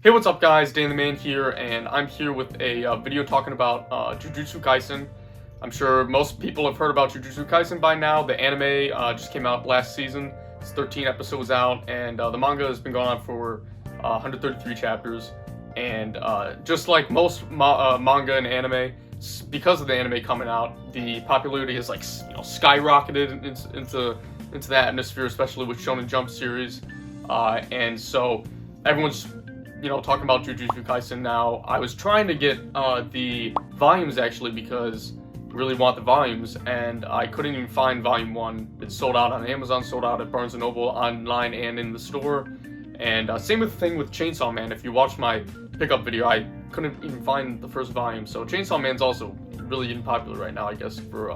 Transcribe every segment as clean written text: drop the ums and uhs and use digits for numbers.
Hey, what's up guys, Dan the Man here, and I'm here with a video talking about Jujutsu Kaisen. I'm sure most people have heard about Jujutsu Kaisen by now. The anime just came out last season. It's 13 episodes out, and the manga has been going on for 133 chapters. And just like most manga and anime, because of the anime coming out, the popularity has skyrocketed into the atmosphere, especially with Shonen Jump series. And so everyone's talking about Jujutsu Kaisen now. I was trying to get the volumes actually because I really want the volumes, and I couldn't even find volume 1. It's sold out on Amazon, sold out at Barnes & Noble, online and in the store. And same thing with Chainsaw Man. If you watched my pickup video, I couldn't even find the first volume. So Chainsaw Man's also really getting popular right now, I guess, for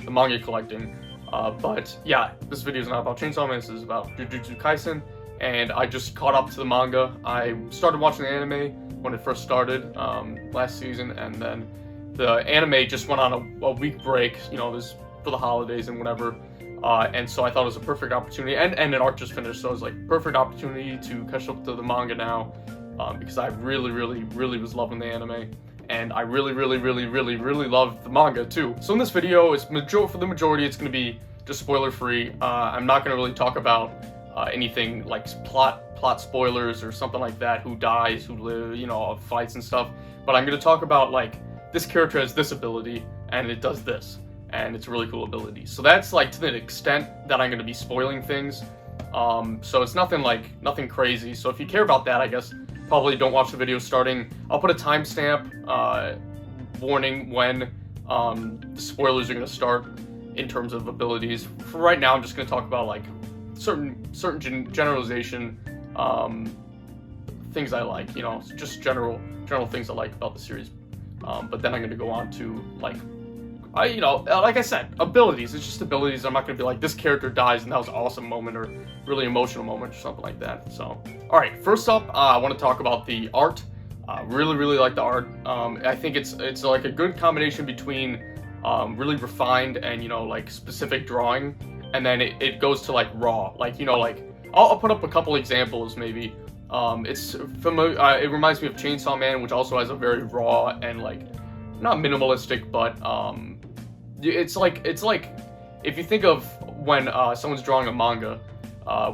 the manga collecting. But yeah, this video is not about Chainsaw Man, this is about Jujutsu Kaisen. And I just caught up to the manga. I started watching the anime when it first started last season, and then the anime just went on a week break, this for the holidays and whatever. And so I thought it was a perfect opportunity, and an arc just finished, so it was like perfect opportunity to catch up to the manga now, because I really was loving the anime, and I really loved the manga too. So in this video, for the majority, it's going to be just spoiler free. I'm not going to really talk about anything like plot spoilers or something like that, who dies, who live, fights and stuff. But I'm going to talk about like this character has this ability and it does this, and it's a really cool ability. So that's like to the extent that I'm going to be spoiling things. So it's nothing crazy. So if you care about that, I guess probably don't watch the video starting. I'll put a timestamp warning when the spoilers are going to start in terms of abilities. For right now, I'm just going to talk about like certain generalization things I like, just general things I like about the series. But then I'm going to go on to like I said, abilities. It's just abilities. I'm not going to be like, this character dies and that was an awesome moment or really emotional moment or something like that. So, all right, first up, I want to talk about the art. Really like the art. I think it's like a good combination between really refined and like specific drawing. And then it goes to like raw, I'll put up a couple examples maybe. It's familiar. It reminds me of Chainsaw Man, which also has a very raw and like not minimalistic, but it's like if you think of when someone's drawing a manga,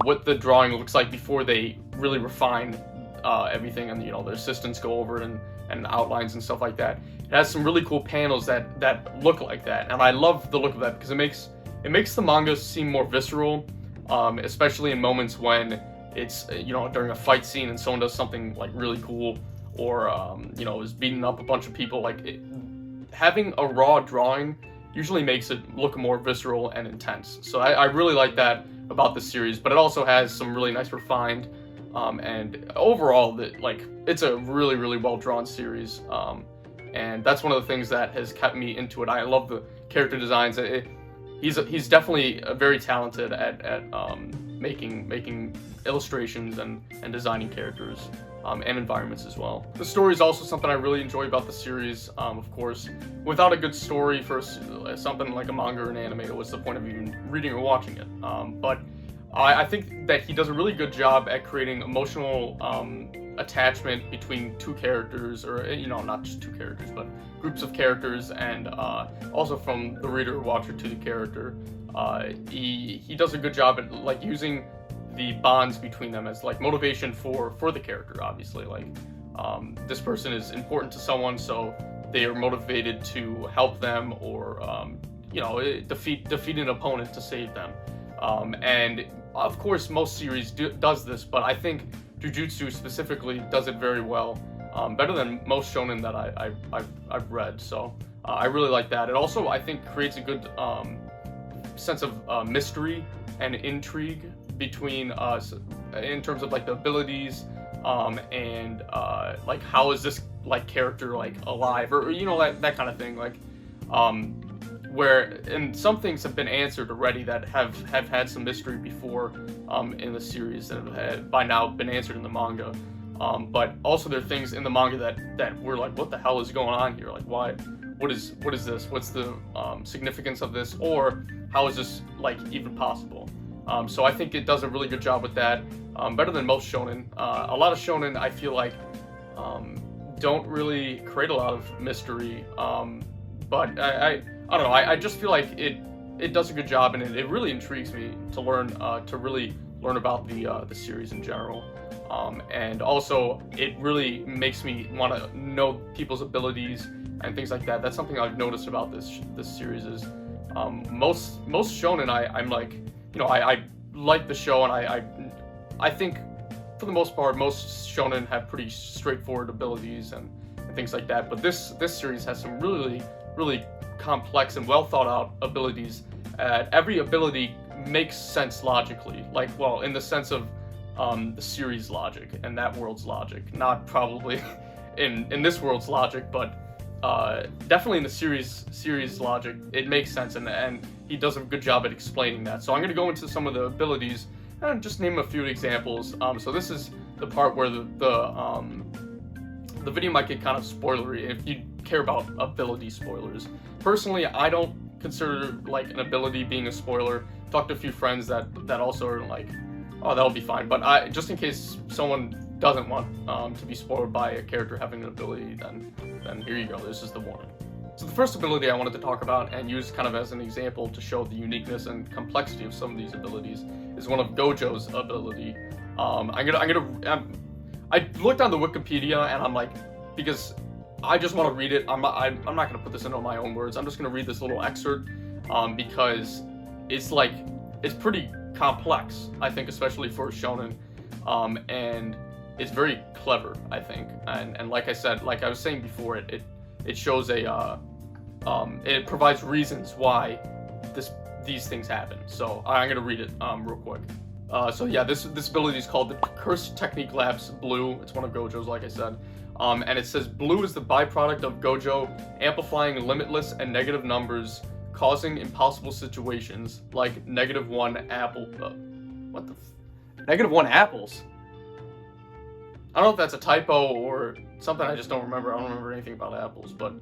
what the drawing looks like before they really refine everything, and the assistants go over it and outlines and stuff like that. It has some really cool panels that look like that, and I love the look of that because it makes the manga seem more visceral, especially in moments when it's during a fight scene and someone does something like really cool, or is beating up a bunch of people. Having a raw drawing usually makes it look more visceral and intense. So I really like that about this series, but it also has some really nice refined, and overall it's a really well drawn series, and that's one of the things that has kept me into it. I love the character designs. He's definitely very talented at making illustrations and designing characters and environments as well. The story is also something I really enjoy about the series. Of course, without a good story for something like a manga or an anime, what's the point of even reading or watching it? But I think that he does a really good job at creating emotional attachment between two characters, or not just two characters, but groups of characters, and also from the reader or watcher to the character. He does a good job at like using the bonds between them as like motivation for the character. Obviously, this person is important to someone, so they are motivated to help them, or defeat an opponent to save them. And of course, most series does this, but I think Jujutsu specifically does it very well, better than most shonen that I've read. So I really like that. It also, I think, creates a good sense of mystery and intrigue between us in terms of like the abilities, and like how is this like character like alive, or that kind of thing, and some things have been answered already that have had some mystery before in the series, that have by now been answered in the manga. But also there are things in the manga that we're like, what the hell is going on here? Like, why? What is this? What's the significance of this? Or how is this like even possible? So I think it does a really good job with that. better than most shonen. A lot of shonen I feel like don't really create a lot of mystery, but I don't know. I just feel like it does a good job, and it really intrigues me to really learn about the series in general. And also it really makes me want to know people's abilities and things like that. That's something I've noticed about this series is most shonen I'm like, you know, I like the show, and I think for the most part most shonen have pretty straightforward abilities and things like that. But this series has some really complex and well thought out abilities. Every ability makes sense logically, like, well, in the sense of the series logic and that world's logic, not probably in this world's logic, but definitely in the series logic, it makes sense, and he does a good job at explaining that. So I'm going to go into some of the abilities and just name a few examples. So this is the part where the video might get kind of spoilery if you care about ability spoilers. Personally, I don't consider like an ability being a spoiler. Talked to a few friends that also are like, oh, that'll be fine. But just in case someone doesn't want to be spoiled by a character having an ability, then here you go. This is the warning. So the first ability I wanted to talk about and use kind of as an example to show the uniqueness and complexity of some of these abilities is one of Gojo's ability. I looked on the Wikipedia, and I'm like, because I just want to read it. I'm not going to put this into my own words. I'm just going to read this little excerpt because it's pretty complex, I think, especially for shonen, and it's very clever, I think. And like I said, like I was saying before, it shows it provides reasons why these things happen. So I'm gonna read it real quick. So yeah, this ability is called the Curse Technique Labs Blue. It's one of Gojo's, like I said. And it says blue is the byproduct of Gojo amplifying limitless and negative numbers, causing impossible situations like -1 apple. -1 apples? I don't know if that's a typo or something I just don't remember. I don't remember anything about apples, but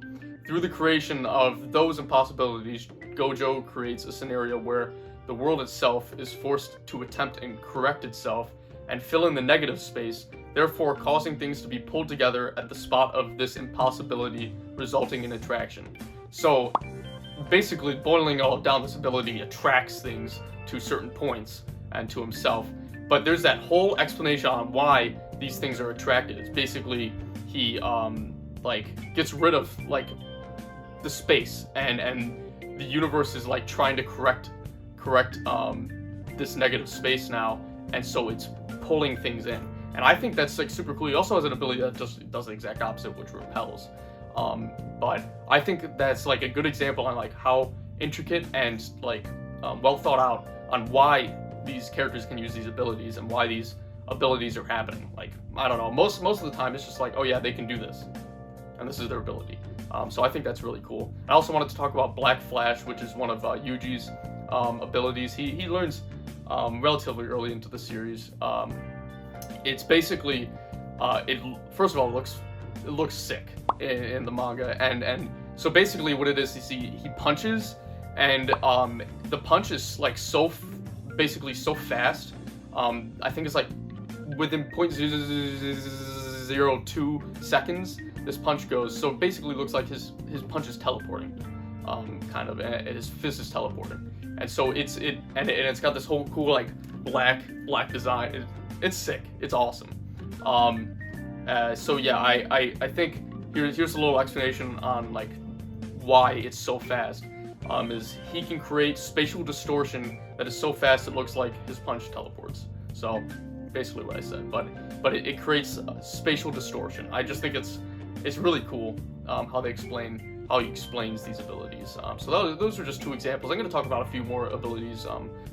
through the creation of those impossibilities, Gojo creates a scenario where the world itself is forced to attempt and correct itself and fill in the negative space, therefore causing things to be pulled together at the spot of this impossibility, resulting in attraction. So basically, boiling it all down, this ability attracts things to certain points and to himself. But there's that whole explanation on why these things are attracted. It's basically he like gets rid of like the space, and the universe is like trying to correct this negative space now, and so it's pulling things in. And I think that's like super cool. He also has an ability that just does the exact opposite, which repels. But I think that's like a good example on like how intricate and like well thought out on why these characters can use these abilities and why these abilities are happening. Like, I don't know, most of the time it's just like, oh yeah, they can do this, and this is their ability. So I think that's really cool. I also wanted to talk about Black Flash, which is one of Yuji's abilities. He learns relatively early into the series. It's basically first of all, it looks sick in the manga, and so basically what it is he punches, and the punch is like basically so fast. I think it's like within 0.002 seconds this punch goes. So basically it looks like his punch is teleporting, kind of, and his fist is teleporting. And so it's got this whole cool like black design. It's sick. It's awesome. So yeah, I think here's a little explanation on like why it's so fast. Is he can create spatial distortion that is so fast it looks like his punch teleports. So basically what I said, but it creates spatial distortion. I just think it's really cool how he explains these abilities. So those are just two examples. I'm going to talk about a few more abilities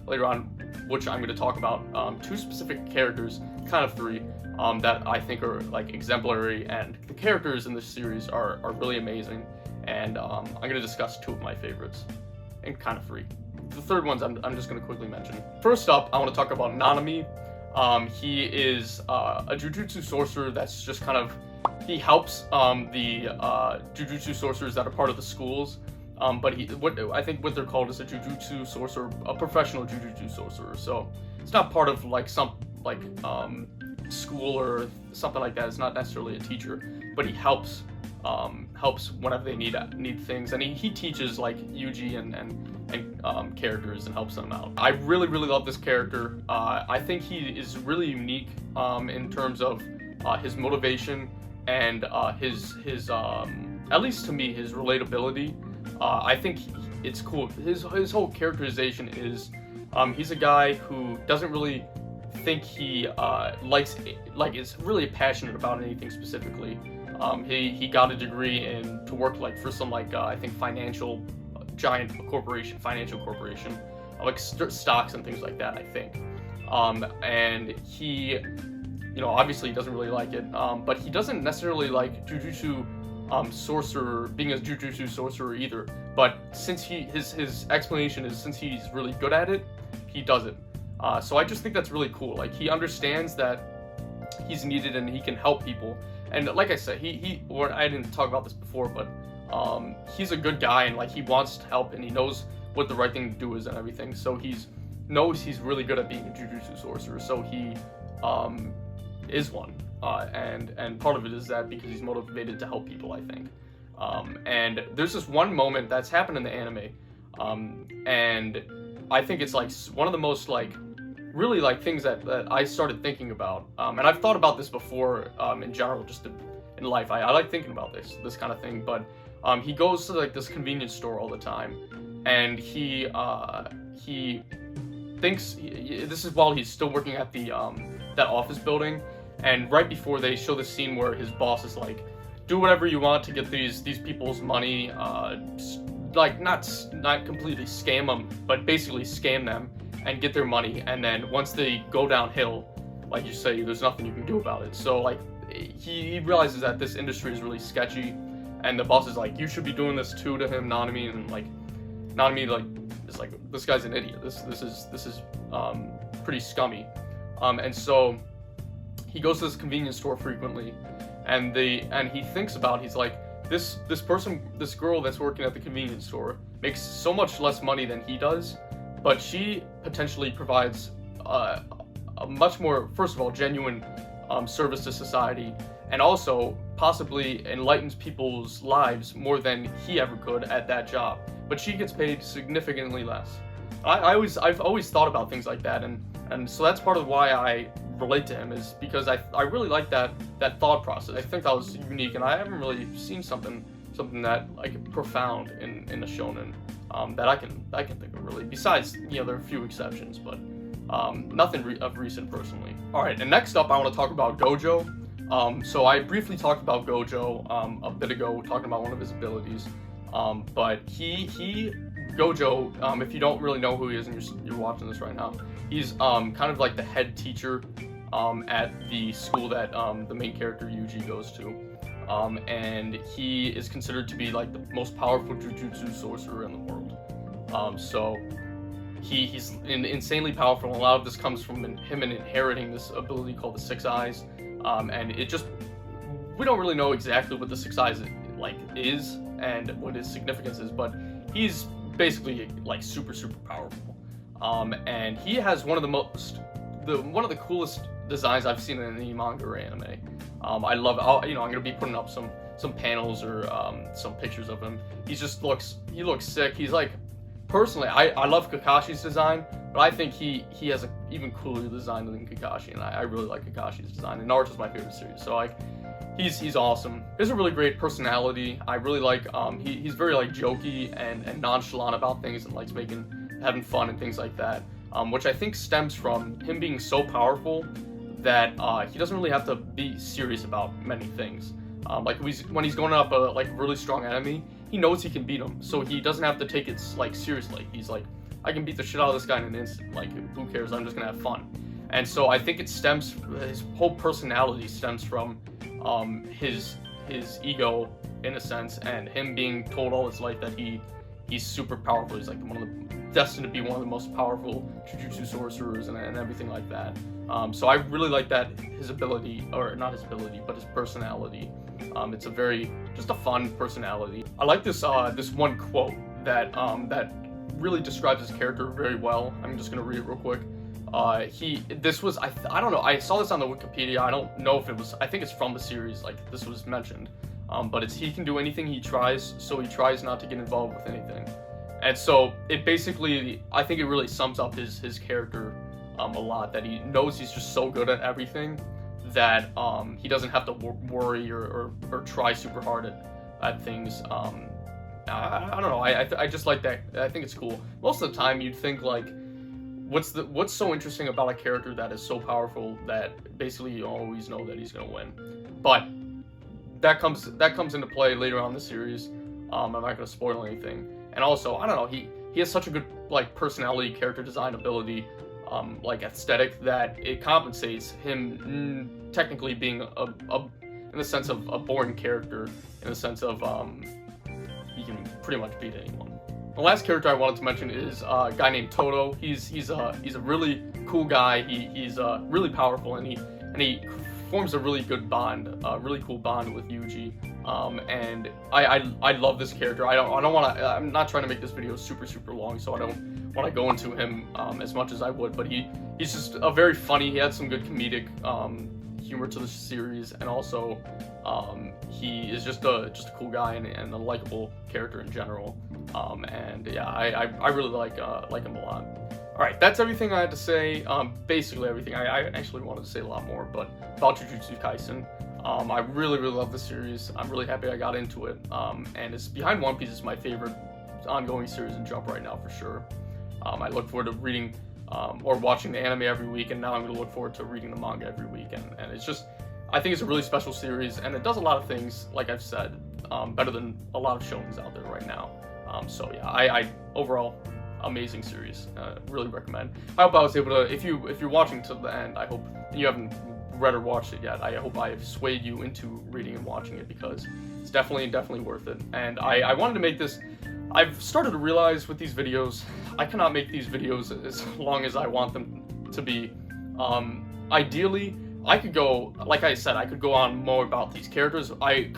later on, which I'm going to talk about two specific characters, kind of three, that I think are like exemplary, and the characters in this series are really amazing. And I'm going to discuss two of my favorites, and kind of three. The third ones I'm just going to quickly mention. First up, I want to talk about Nanami. He is a Jujutsu sorcerer that's just kind of, he helps the Jujutsu sorcerers that are part of the schools. But I think what they're called is a Jujutsu sorcerer, a professional Jujutsu sorcerer. So part of like some like school or something like that. It's not necessarily a teacher, but he helps whenever they need things, and he teaches like Yuji and characters and helps them out. I really love this character. I think he is really unique in terms of his motivation and his at least to me, his relatability. I think it's cool. His whole characterization is he's a guy who doesn't really think he is really passionate about anything specifically. He got a degree to work like for some like I think financial corporation, like stocks and things like that, I think. And he, obviously he doesn't really like it, but he doesn't necessarily like Jujutsu being a Jujutsu sorcerer either. But since his explanation is since he's really good at it, he does it. So I just think that's really cool. Like he understands that he's needed and he can help people. And like I said, I didn't talk about this before, but he's a good guy and like he wants to help and he knows what the right thing to do is and everything. So knows he's really good at being a Jujutsu sorcerer. So he is one. And part of it is that because he's motivated to help people, I think. And there's this one moment that's happened in the anime, and I think it's like one of the most like really like things that I started thinking about. And I've thought about this before in general, just in life. I like thinking about this kind of thing. But he goes to like this convenience store all the time, and he thinks this is while he's still working at the that office building. And right before they show the scene where his boss is like, do whatever you want to get these people's money, like not completely scam them, but basically scam them and get their money. And then once they go downhill, like you say, there's nothing you can do about it. So like he realizes that this industry is really sketchy, and the boss is like, you should be doing this too to him, Nanami, and like Nanami like is like, this guy's an idiot. This is pretty scummy, and so he goes to this convenience store frequently, and he thinks about, he's like, this girl that's working at the convenience store makes so much less money than he does, but she potentially provides a much more, first of all, genuine service to society, and also possibly enlightens people's lives more than he ever could at that job. But she gets paid significantly less. I've always thought about things like that, and so that's part of why I relate to him, is because I really like that thought process. I think that was unique, and I haven't really seen something that like profound in a shonen that I can think of really. Besides, there are a few exceptions, but nothing of recent personally. All right, and next up I want to talk about Gojo. So I briefly talked about Gojo a bit ago, talking about one of his abilities. But Gojo, if you don't really know who he is and you're watching this right now, he's kind of like the head teacher at the school that the main character Yuji goes to. And he is considered to be like the most powerful Jujutsu sorcerer in the world. So he's insanely powerful. A lot of this comes from him inheriting this ability called the Six Eyes. And we don't really know exactly what the Six Eyes is and what his significance is, but he's basically like super powerful. And he has one of the coolest designs I've seen in any manga or anime. I love it. I'm gonna be putting up some panels or some pictures of him. He looks sick. He's like, personally, I love Kakashi's design, but I think he has an even cooler design than Kakashi, and I really like Kakashi's design. And Naruto's my favorite series, so like he's awesome. He has a really great personality. I really like he's very like jokey and nonchalant about things and likes having fun and things like that, which I think stems from him being so powerful that he doesn't really have to be serious about many things. Like when he's going up a really strong enemy, he knows he can beat him, so he doesn't have to take it like seriously. He's like, I can beat the shit out of this guy in an instant. Like, who cares? I'm just gonna have fun. And so I think his whole personality stems from his ego, in a sense, and him being told all his life that he's super powerful. He's like destined to be one of the most powerful Jujutsu sorcerers and everything like that. So I really like that, his ability, or not his ability, but his personality. It's just a fun personality. I like this one quote that really describes his character very well. I'm just gonna read it real quick. This was, I don't know, I saw this on the Wikipedia. I don't know if it was, I think it's from the series, like this was mentioned. But he can do anything he tries, so he tries not to get involved with anything. And so it basically, I think it really sums up his character a lot, that he knows he's just so good at everything that he doesn't have to worry or try super hard at things. I don't know, I just like that. I think it's cool. Most of the time you'd think like, what's so interesting about a character that is so powerful that basically you always know that he's gonna win? But that comes into play later on in the series. I'm not gonna spoil anything. And also, I don't know, he has such a good like personality, character design ability, like aesthetic, that it compensates him technically being in the sense of a boring character, in the sense of he can pretty much beat anyone. The last character I wanted to mention is a guy named Toto. He's a really cool guy. He's really powerful, and he forms a really good bond, a really cool bond with Yuji. And I love this character. I'm not trying to make this video super long, so I don't want to go into him as much as I would. But he's just a very funny. He had some good comedic humor to the series, and also he is just a cool guy and a likable character in general. And yeah, I really like him a lot. Alright, that's everything I had to say, basically everything. I actually wanted to say a lot more, but about Jujutsu Kaisen. I really love the series. I'm really happy I got into it, and it's behind One Piece. Is my favorite ongoing series in Jump right now, for sure. I look forward to reading or watching the anime every week, and now I'm going to look forward to reading the manga every week, and it's just, I think it's a really special series, and it does a lot of things, like I've said, better than a lot of shonens out there right now. So yeah, I overall, amazing series. Really recommend. I hope I was able to, if you're watching to the end, I hope you haven't read or watched it yet. I hope I've swayed you into reading and watching it, because it's definitely worth it. And I wanted to make this. I've started to realize with these videos, I cannot make these videos as long as I want them to be. Ideally, I could go, like I said, I could go on more about these characters. I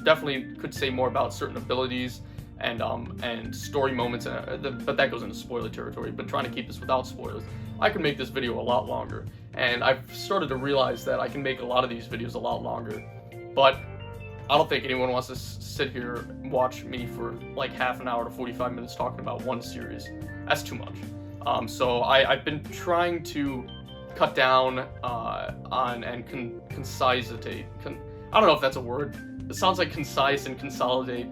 definitely could say more about certain abilities and story moments, but that goes into spoiler territory. But trying to keep this without spoilers, I could make this video a lot longer. And I've started to realize that I can make a lot of these videos a lot longer, but I don't think anyone wants to sit here and watch me for like half an hour to 45 minutes talking about one series. That's too much. So I've been trying to cut down on and concisate. I don't know if that's a word. It sounds like concise and consolidate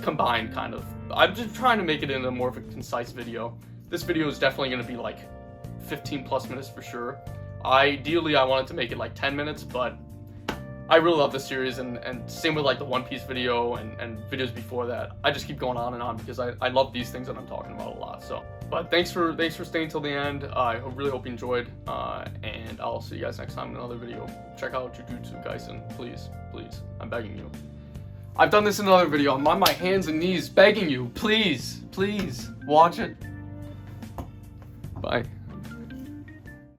combined, kind of. I'm just trying to make it into more of a concise video. This video is definitely going to be like 15 plus minutes for sure. Ideally, I wanted to make it like 10 minutes, but I really love this series, and same with like the One Piece video and videos before that. I just keep going on and on because I love these things that I'm talking about a lot. So, but thanks for staying till the end. I really hope you enjoyed, and I'll see you guys next time in another video. Check out Jujutsu Kaisen, please, I'm begging you. I've done this in another video. I'm on my hands and knees begging you, please, watch it. Bye.